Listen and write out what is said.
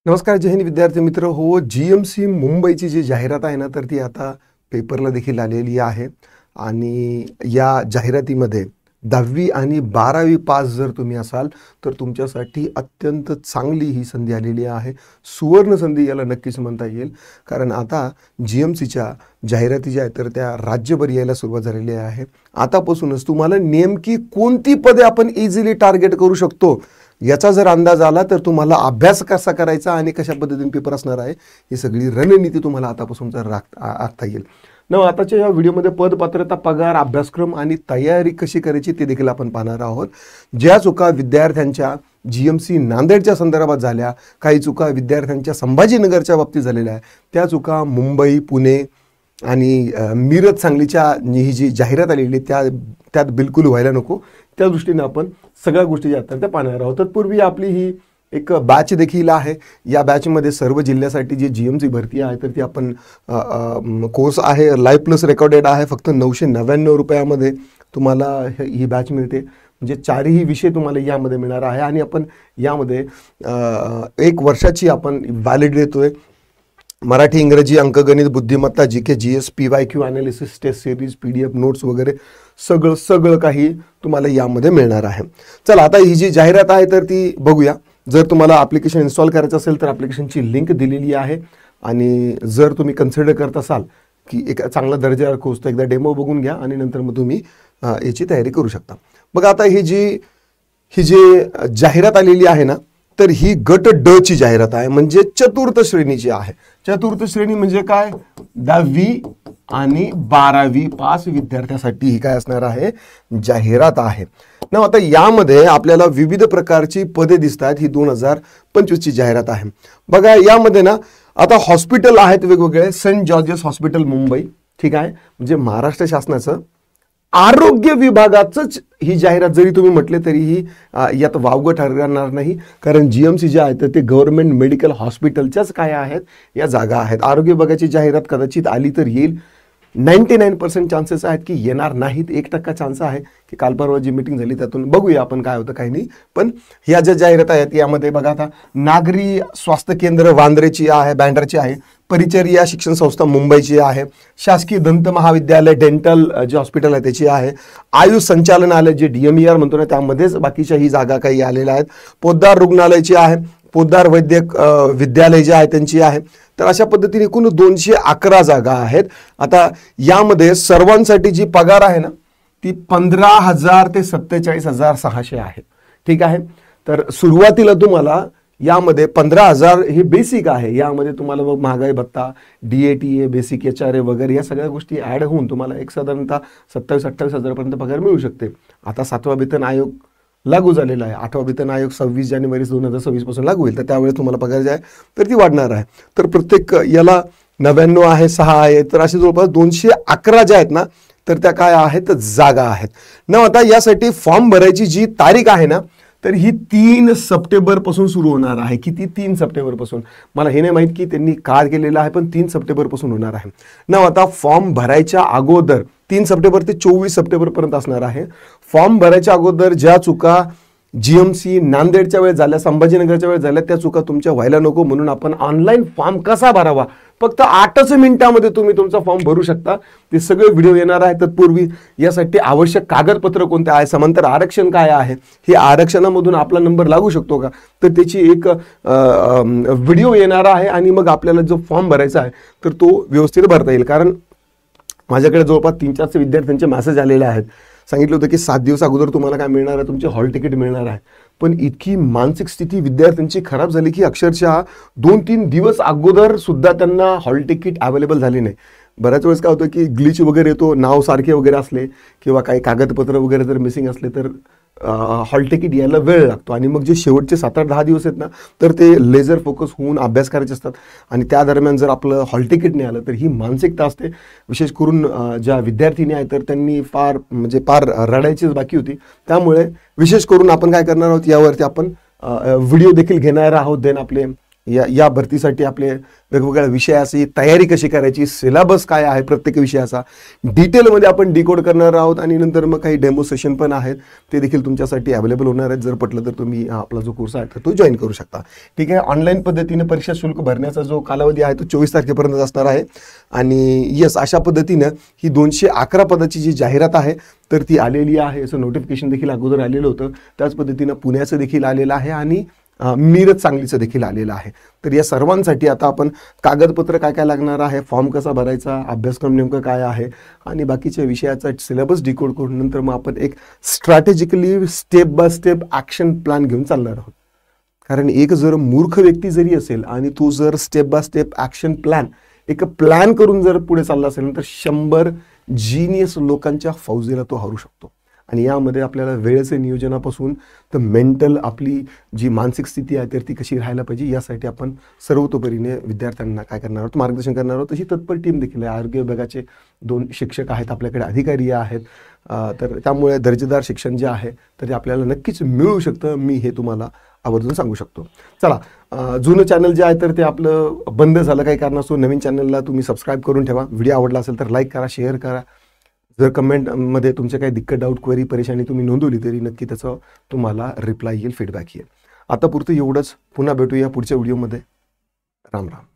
नमस्कार जय हिंद विद्यार्थी मित्र हो. GMC मुंबईची जी जाहिरात आहे ना, तर ती आता पेपरला देखील आलेली आहे आणि या जाहिरातीमध्ये 10वी आणि 12वी पास जर तुम्ही असाल तर तुमच्यासाठी अत्यंत चांगली ही संधी आलेली आहे. सुवर्ण संधी याला नक्कीच म्हणता येईल, कारण आता GMCच्या जाहिराती ज्या आहेत तर त्या राज्यभर यायला सुरुवात झालेली आहे. आतापासूनच तुम्हाला नेमकी कोणती पदे आपण इझिली टार्गेट करू शकतो याचा जर अंदाज आला तर तुम्हाला अभ्यास कसा करायचा आणि कशा पद्धतीने पेपर असणार आहे ही सगळी रणनीती तुम्हाला आतापासून जर आखता येईल ना. आताच्या या व्हिडिओमध्ये पद, पात्रता, पगार, अभ्यासक्रम आणि तयारी कशी करायची ते देखील आपण पाहणार आहोत. ज्या चुका विद्यार्थ्यांच्या GMC नांदेडच्या संदर्भात झाल्या, काही चुका विद्यार्थ्यांच्या संभाजीनगरच्या बाबतीत झालेल्या आहे, त्या चुका मुंबई, पुणे आणि मिरज, सांगलीच्या ही जी जाहिरात आलेली त्यात बिलकुल व्हायला नको. त्या दृष्टीने आपण सगळ्या गोष्टी ज्या आहेत त्या पाहणार आहोत. तत्पूर्वी आपली ही एक बॅच देखील आहे. या बॅचमध्ये सर्व जिल्ह्यासाठी जी GMC भरती आहे तर ती आपण कोर्स आहे, लाईव्ह प्लस रेकॉर्डेड आहे. फक्त 999 रुपयामध्ये तुम्हाला ही बॅच मिळते. म्हणजे 4ही विषय तुम्हाला यामध्ये मिळणार आहे आणि आपण यामध्ये 1 वर्षाची आपण व्हॅलिड देतोय. मराठी, इंग्रजी, अंकगणित, बुद्धिमत्ता, GK, GS, PYQ analysis, test series, PDF notes वगैरे सगळं काही तुम्हाला यामध्ये मिळणार आहे. चला आता ही जी जाहिरात आहे तर ती बघूया. जर तुम्हाला ॲप्लिकेशन इन्स्टॉल करायचं असेल तर ॲप्लिकेशनची लिंक दिलेली आहे आणि जर तुम्ही कन्सिडर करत असाल की एक चांगला दर्जावर कोर्स तर एकदा डेमो बघून घ्या आणि नंतर मग तुम्ही याची तयारी करू शकता. बघा आता ही जी जाहिरात आलेली आहे ना, तर ही गट ड ची जाहिरात आहे, म्हणजे चतुर्थ श्रेणीची आहे. चतुर्थ श्रेणी म्हणजे काय? 10वी आणि 12वी पास विद्यार्थ्यासाठी ही काय असणार आहे? जाहिरात आहे ना. आता यामध्ये आपल्याला विविध प्रकारची पदे दिसतात. ही 2025 ची जाहिरात आहे. बघा यामध्ये ना आता हॉस्पिटल आहेत वेगवेगळे. सेंट जॉर्जेस हॉस्पिटल मुंबई, ठीक आहे, म्हणजे महाराष्ट्र शासनाचं आरोग्य विभागाचंच ही जाहिरात जरी तुम्ही म्हटले तरीही यात वावगं ठरणार नाही, कारण GMC जे आहे तर ते गव्हर्नमेंट मेडिकल हॉस्पिटलच्याच काय आहेत या जागा आहेत. आरोग्य विभागाची जाहिरात कदाचित आली तर येईल. 99% चान्सेस आहेत की येणार नाहीत. 1% चान्स आहे की काल परवा जी मीटिंग झाली त्यातून बघूया आपण काय होतं काही नाही. पण ह्या ज्या जाहिरात आहेत यामध्ये बघा आता नागरी स्वास्थ्य केंद्र वांद्रेची आहे, बँड्राची आहे. परिचर्या शिक्षण संस्था मुंबईची आहे. शासकीय दंत महाविद्यालय डेंटल जे हॉस्पिटल आहे त्याची आहे. आयुष संचालनालय जे DMER म्हणतो ना त्यामध्येच बाकीच्या ही जागा काही आलेल्या आहेत. पोद्दार रुग्णालयाची आहे. पोद्दार वैद्यक विद्यालय जे आहे त्यांची आहे. तर अशा पद्धतीने एकूण 211 जागा आहेत. आता यामध्ये सर्वांसाठी जी पगार आहे ना ती 15,000 ते 47,600 आहे, ठीक आहे. तर सुरुवातीला तुम्हाला यामध्ये 15,000 हे बेसिक आहे. यामध्ये तुम्हाला मग महागाई भत्ता, DATA, बेसिक HRA वगैरे या सगळ्या गोष्टी ॲड होऊन तुम्हाला एक साधारणतः 27-28 हजारापर्यंत पगार मिळू शकते. आता 7वा वेतन आयोग लागू झालेला आहे. 8वा वेतन आयोग 26 जानेवारी 2026 पासून लागू होईल. तर त्यावेळेस तुम्हाला पगार जे आहे तर ती वाढणार आहे. तर प्रत्येक याला 99 आहे, 6 आहे, तर असे जवळपास 211 ज्या आहेत ना तर त्या काय आहेत? जागा आहेत ना. आता यासाठी फॉर्म भरायची जी तारीख आहे ना तर ही 3 सप्टेंबर पासून सुरू होणार आहे. किती? 3 सप्टेंबर पासून. मला हे नाही माहित की त्यांनी काय केलेलं आहे, पण 3 सप्टेंबर पासून होणार आहे ना. आता फॉर्म भरायच्या अगोदर 3 सप्टेंबर ते 24 सप्टेंबर पर्यंत असणार आहे. फॉर्म भरायच्या अगोदर ज्या चुका GMC नांदेडच्या वेळेस झाल्या, संभाजीनगरच्या वेळेस झाल्या, त्या चुका तुमच्या व्हायला नको म्हणून आपण ऑनलाईन फॉर्म कसा भरावा फक्त 8च मिनिटामध्ये तुम्ही तुमचा फॉर्म भरू शकता. ते सगळे व्हिडिओ येणार आहे. तत्पूर्वी यासाठी आवश्यक कागदपत्र कोणते आहे, समांतर आरक्षण काय आहे, हे आरक्षणामधून आपला नंबर लागू शकतो का, तर त्याची एक व्हिडिओ येणार आहे आणि मग आपल्याला जो फॉर्म भरायचा आहे तर तो व्यवस्थित भरता येईल. कारण माझ्याकडे जवळपास 3-4 विद्यार्थ्यांचे मेसेज आलेले आहेत. सांगितलं होतं की 7 दिवस अगोदर तुम्हाला काय मिळणार आहे? तुमचे हॉल तिकीट मिळणार आहे. पण इतकी मानसिक स्थिती विद्यार्थ्यांची खराब झाली की अक्षरशः 2-3 दिवस अगोदर सुद्धा त्यांना हॉल तिकीट अवेलेबल झाली नाही. बऱ्याच वेळेस काय होतं की ग्लिच वगैरे येतो, नाव सारखे वगैरे असले किंवा काही कागदपत्र वगैरे जर मिसिंग असले तर हॉल तिकीट यायला वेळ लागतो. आणि मग जे शेवटचे 7-8-10 दिवस आहेत ना तर ते लेझर फोकस होऊन अभ्यास करायचे असतात आणि त्या दरम्यान जर आपलं हॉल तिकीट नाही आलं तर ही मानसिकता असते. विशेष करून ज्या विद्यार्थिनी आहेत तर त्यांनी फार रडायचीच बाकी होती. त्यामुळे विशेष करून आपण काय करणार आहोत यावरती आपण व्हिडिओ देखील घेणार आहोत. देन आपले या भरतीसाठी आपले वेगवेगळ्या विषयाची तयारी कशी करायची, सिलेबस काय आहे प्रत्येक विषयाचा डिटेलमध्ये आपण डिकोड करणार आहोत. आणि नंतर मग काही डेमो सेशन पण आहेत, ते देखील तुमच्यासाठी अवेलेबल होणार आहेत. जर पटलं तर तुम्ही आपला जो कोर्स आहे तर तो जॉईन करू शकता. ठीक आहे. ऑनलाईन पद्धतीने परीक्षा शुल्क भरण्याचा जो कालावधी आहे तो 24 तारखेपर्यंत असणार आहे. आणि यस, अशा पद्धतीनं ही 211 पदाची जी जाहिरात आहे तर ती आलेली आहे. याचं नोटिफिकेशन देखील अगोदर आलेलं होतं. त्याच पद्धतीनं पुण्याचं देखील आलेलं आहे आणि मिरज सांगलीचं देखील आलेलं आहे. तर या सर्वांसाठी आता आपण कागदपत्र काय काय लागणार आहे, फॉर्म कसा भरायचा, अभ्यासक्रम नेमकं काय आहे आणि बाकीच्या विषयाचा सिलेबस डिकोड करून नंतर मग आपण एक strategically step by step action plan घेऊन चालणार आहोत. कारण एक जर मूर्ख व्यक्ती जरी असेल आणि तो जर step by step action plan एक प्लॅन करून जर पुढे चालला असेल तर 100 जीनियस लोकांच्या फौजेला तो हरू शकतो. आणि यामध्ये आपल्याला वेळेचे नियोजनापासून तर मेंटल आपली जी मानसिक स्थिती आहे तर ती कशी राहायला पाहिजे यासाठी आपण सर्वतोपरीने विद्यार्थ्यांना काय करणार आहोत, मार्गदर्शन करणार आहोत. तशी तत्पर टीम देखील आहे. आरोग्य विभागाचे 2 शिक्षक आहेत, आपल्याकडे अधिकारी आहेत. तर त्यामुळे दर्जेदार शिक्षण जे आहे तर ते आपल्याला नक्कीच मिळू शकतं. मी हे तुम्हाला आवर्जून सांगू शकतो. चला, जुनं चॅनल जे आहे तर ते आपलं बंद झालं काही कारणास्तव. नवीन चॅनलला तुम्ही सबस्क्राईब करून ठेवा. व्हिडिओ आवडला असेल तर लाईक करा, शेअर करा. जर कमेंटमध्ये तुमचे काही दिक्कत, डाऊट, क्वेरी, परेशानी तुम्ही नोंदवली तरी नक्की त्याचं तुम्हाला रिप्लाय येईल, फीडबॅक येईल. आता पुरतं एवढंच. पुन्हा भेटूया पुढच्या व्हिडिओमध्ये. राम राम.